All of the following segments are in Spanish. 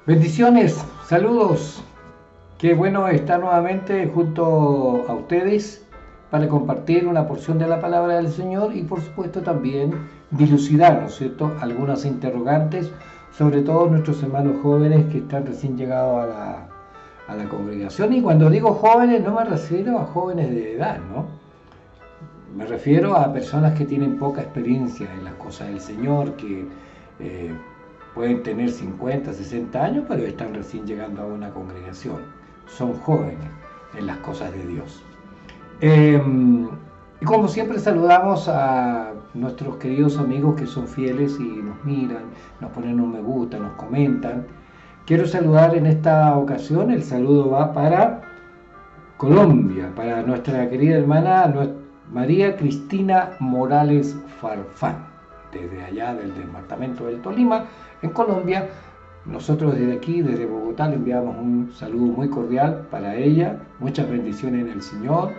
Bendiciones, saludos. Qué bueno estar nuevamente junto a ustedes para compartir una porción de la palabra del Señor y por supuesto también dilucidar, ¿no es cierto?, algunas interrogantes, sobre todo nuestros hermanos jóvenes que están recién llegados a la congregación. Y cuando digo jóvenes no me refiero a jóvenes de edad, ¿no? Me refiero a personas que tienen poca experiencia en las cosas del Señor, que eh, pueden tener 50, 60 años, pero están recién llegando a una congregación. Son jóvenes en las cosas de Dios. Y como siempre saludamos a nuestros queridos amigos que son fieles y nos miran, nos ponen un me gusta, nos comentan. Quiero saludar en esta ocasión, el saludo va para Colombia, para nuestra querida hermana María Cristina Morales Farfán, desde allá del departamento del Tolima, en Colombia. Nosotros desde aquí, desde Bogotá, le enviamos un saludo muy cordial para ella, muchas bendiciones en el Señor,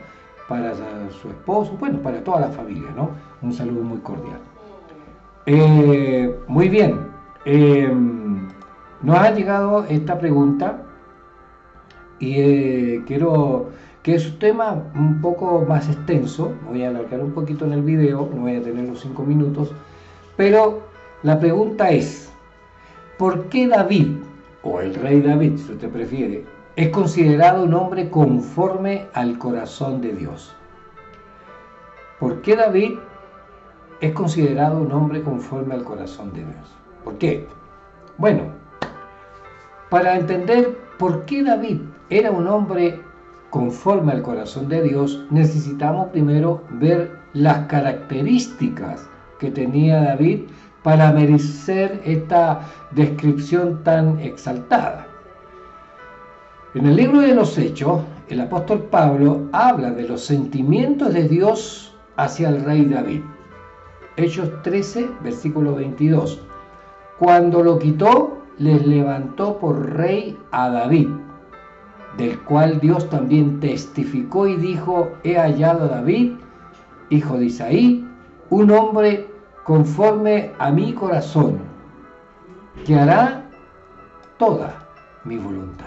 para su esposo, bueno, para toda la familia, ¿no? Un saludo muy cordial. Muy bien, nos ha llegado esta pregunta y quiero que es un tema un poco más extenso, me voy a alargar un poquito en el video, no voy a tener los 5 minutos, pero la pregunta es, ¿por qué David, o el rey David, si usted prefiere, es considerado un hombre conforme al corazón de Dios? ¿Por qué David es considerado un hombre conforme al corazón de Dios? ¿Por qué? Bueno, para entender por qué David era un hombre conforme al corazón de Dios, necesitamos primero ver las características que tenía David para merecer esta descripción tan exaltada. En el libro de los Hechos, el apóstol Pablo habla de los sentimientos de Dios hacia el rey David. Hechos 13, versículo 22. Cuando lo quitó, les levantó por rey a David, del cual Dios también testificó y dijo: he hallado a David, hijo de Isaí, un hombre conforme a mi corazón, que hará toda mi voluntad.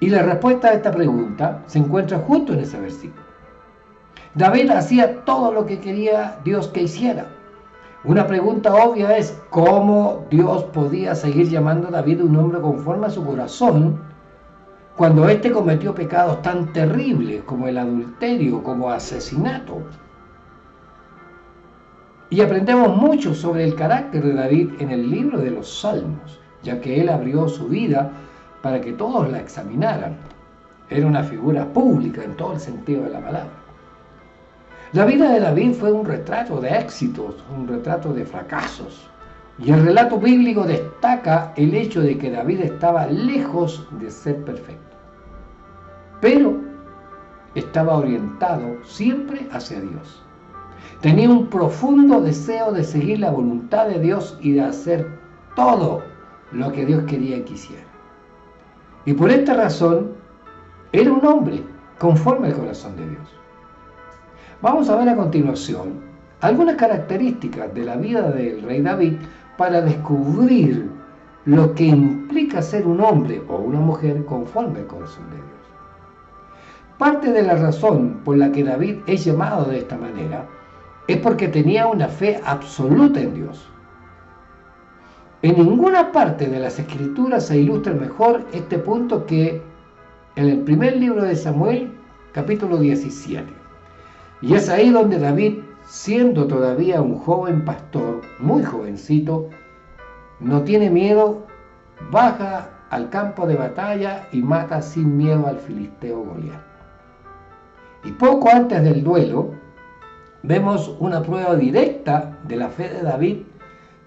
Y la respuesta a esta pregunta se encuentra justo en ese versículo. David hacía todo lo que quería Dios que hiciera. Una pregunta obvia es: ¿cómo Dios podía seguir llamando a David un hombre conforme a su corazón cuando éste cometió pecados tan terribles como el adulterio, como asesinato? Y aprendemos mucho sobre el carácter de David en el libro de los Salmos, ya que él abrió su vida para que todos la examinaran. Era una figura pública en todo el sentido de la palabra. La vida de David fue un retrato de éxitos, un retrato de fracasos. Y el relato bíblico destaca el hecho de que David estaba lejos de ser perfecto, pero estaba orientado siempre hacia Dios. Tenía un profundo deseo de seguir la voluntad de Dios y de hacer todo lo que Dios quería que hiciera. Y por esta razón, era un hombre conforme al corazón de Dios. Vamos a ver a continuación algunas características de la vida del rey David para descubrir lo que implica ser un hombre o una mujer conforme al corazón de Dios. Parte de la razón por la que David es llamado de esta manera es porque tenía una fe absoluta en Dios. En ninguna parte de las Escrituras se ilustra mejor este punto que en el primer libro de Samuel, capítulo 17. Y es ahí donde David, siendo todavía un joven pastor, muy jovencito, no tiene miedo, baja al campo de batalla y mata sin miedo al filisteo Goliat. Y poco antes del duelo, vemos una prueba directa de la fe de David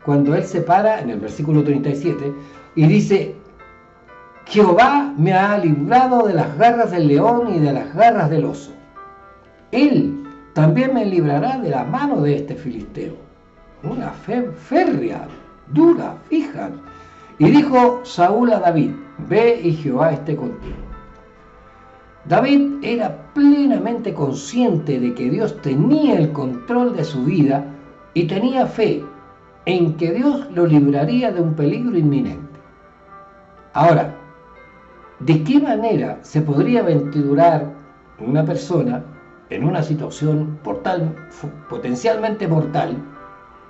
cuando él se para en el versículo 37 y dice: Jehová me ha librado de las garras del león y de las garras del oso. Él también me librará de la mano de este filisteo. Una fe férrea, dura, fija. Y dijo Saúl a David: ve y Jehová esté contigo. David era plenamente consciente de que Dios tenía el control de su vida y tenía fe en que Dios lo libraría de un peligro inminente. Ahora, ¿de qué manera se podría aventurar una persona en una situación potencialmente mortal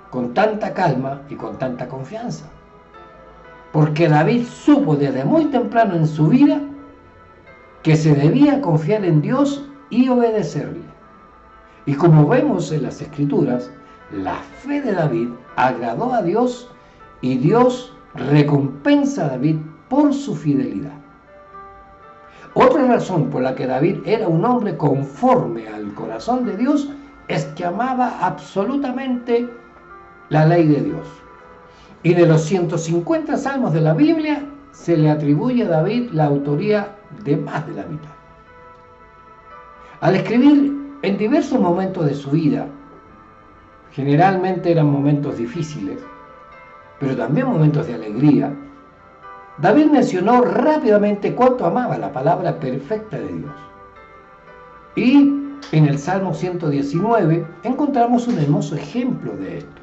con tanta calma y con tanta confianza? Porque David supo desde muy temprano en su vida que se debía confiar en Dios y obedecerle. Y como vemos en las Escrituras, la fe de David agradó a Dios y Dios recompensa a David por su fidelidad. Otra razón por la que David era un hombre conforme al corazón de Dios es que amaba absolutamente la ley de Dios. Y de los 150 salmos de la Biblia se le atribuye a David la autoría de más de la mitad. Al escribir en diversos momentos de su vida, generalmente eran momentos difíciles, pero también momentos de alegría, David mencionó rápidamente cuánto amaba la palabra perfecta de Dios. Y en el Salmo 119 encontramos un hermoso ejemplo de esto.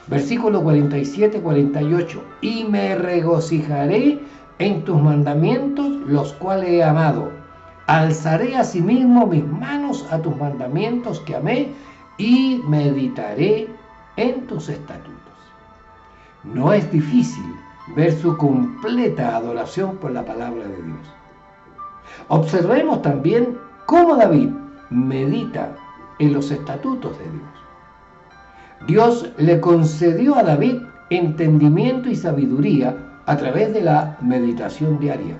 Versículo 47-48. Y me regocijaré en tus mandamientos, los cuales he amado. Alzaré asimismo mis manos a tus mandamientos que amé y meditaré en tus estatutos. No es difícil ver su completa adoración por la palabra de Dios. Observemos también cómo David medita en los estatutos de Dios. Dios le concedió a David entendimiento y sabiduría a través de la meditación diaria.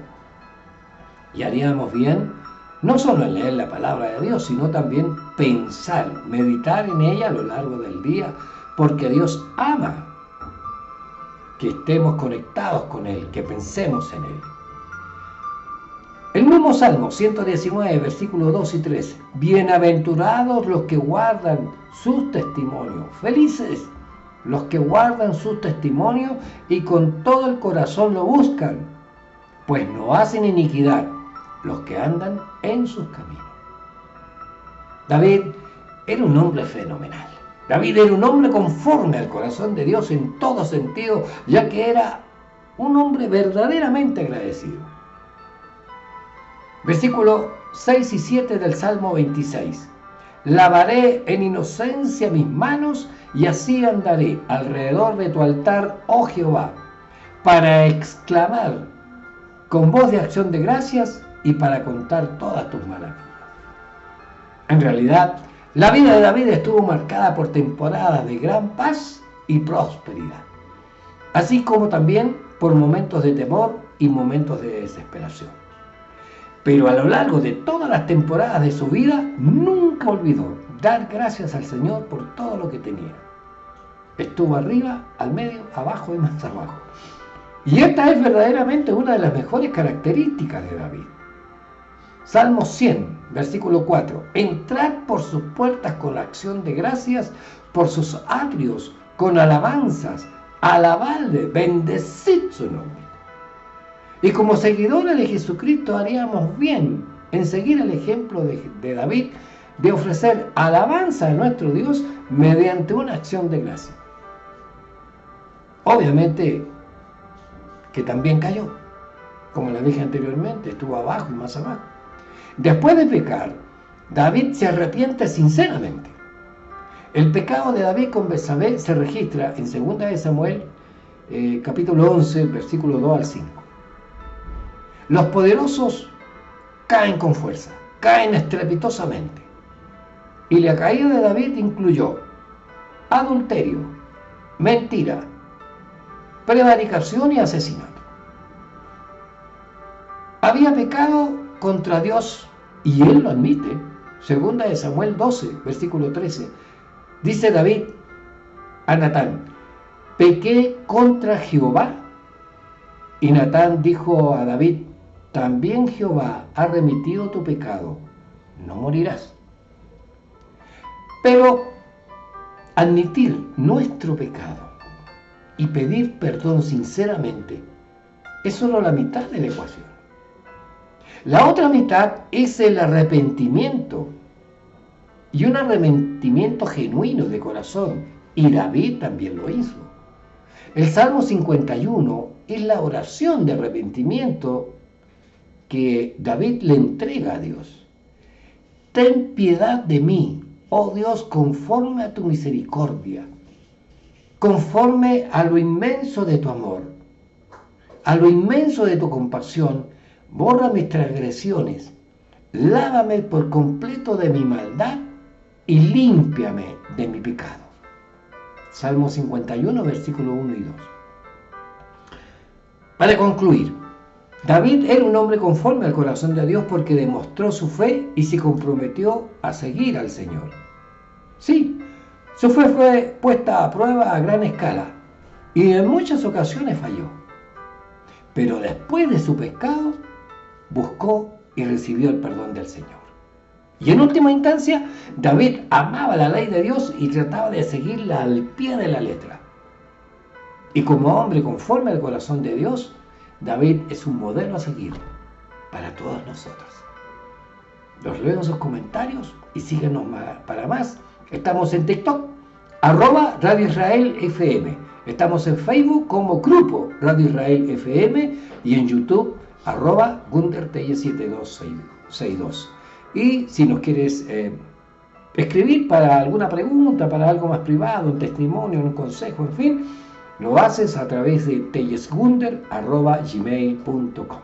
Y haríamos bien no solo en leer la palabra de Dios, sino también pensar, meditar en ella a lo largo del día, porque Dios ama que estemos conectados con Él, que pensemos en Él. El mismo Salmo 119, versículos 2 y 13. Bienaventurados los que guardan sus testimonios, felices los que guardan sus testimonios y con todo el corazón lo buscan, pues no hacen iniquidad los que andan en sus caminos. David era un hombre fenomenal. David era un hombre conforme al corazón de Dios en todo sentido, ya que era un hombre verdaderamente agradecido. Versículos 6 y 7 del Salmo 26. Lavaré en inocencia mis manos y así andaré alrededor de tu altar, oh Jehová, para exclamar con voz de acción de gracias y para contar todas tus maravillas. En realidad, la vida de David estuvo marcada por temporadas de gran paz y prosperidad, así como también por momentos de temor y momentos de desesperación. Pero a lo largo de todas las temporadas de su vida, nunca olvidó dar gracias al Señor por todo lo que tenía. Estuvo arriba, al medio, abajo y más abajo. Y esta es verdaderamente una de las mejores características de David. Salmo 100, versículo 4. Entrad por sus puertas con acción de gracias, por sus atrios con alabanzas, alabadle, bendecid su nombre. Y como seguidores de Jesucristo haríamos bien en seguir el ejemplo de David, de ofrecer alabanza a nuestro Dios mediante una acción de gracia. Obviamente que también cayó, como les dije anteriormente, estuvo abajo y más abajo. Después de pecar, David se arrepiente sinceramente. El pecado de David con Betsabé se registra en 2 de Samuel, capítulo 11, versículo 2 al 5. Los poderosos caen con fuerza, caen estrepitosamente. Y la caída de David incluyó adulterio, mentira, prevaricación y asesinato. Había pecado contra Dios y él lo admite. 2 de Samuel 12, versículo 13. Dice David a Natán: pequé contra Jehová. Y Natán dijo a David: también Jehová ha remitido tu pecado, no morirás. Pero admitir nuestro pecado y pedir perdón sinceramente es solo la mitad de la ecuación. La otra mitad es el arrepentimiento, y un arrepentimiento genuino de corazón, y David también lo hizo. El Salmo 51 es la oración de arrepentimiento que David le entrega a Dios. Ten piedad de mí, oh Dios, conforme a tu misericordia, conforme a lo inmenso de tu amor, a lo inmenso de tu compasión, borra mis transgresiones, lávame por completo de mi maldad y límpiame de mi pecado. Salmo 51, versículo 1 y 2. Para concluir, David era un hombre conforme al corazón de Dios porque demostró su fe y se comprometió a seguir al Señor. Sí, su fe fue puesta a prueba a gran escala y en muchas ocasiones falló. Pero después de su pecado, buscó y recibió el perdón del Señor. Y en última instancia, David amaba la ley de Dios y trataba de seguirla al pie de la letra. Y como hombre conforme al corazón de Dios, David es un modelo a seguir para todos nosotros. Los leo en sus comentarios y síguenos para más. Estamos en TikTok, @Radio Israel FM. Estamos en Facebook como Grupo Radio Israel FM y en YouTube @GunderTelle7262. Y si nos quieres escribir para alguna pregunta, para algo más privado, un testimonio, un consejo, en fin, lo haces a través de tellesgunder@gmail.com.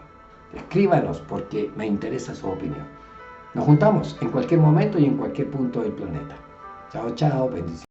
Escríbanos porque me interesa su opinión. Nos juntamos en cualquier momento y en cualquier punto del planeta. Chao, chao, bendiciones.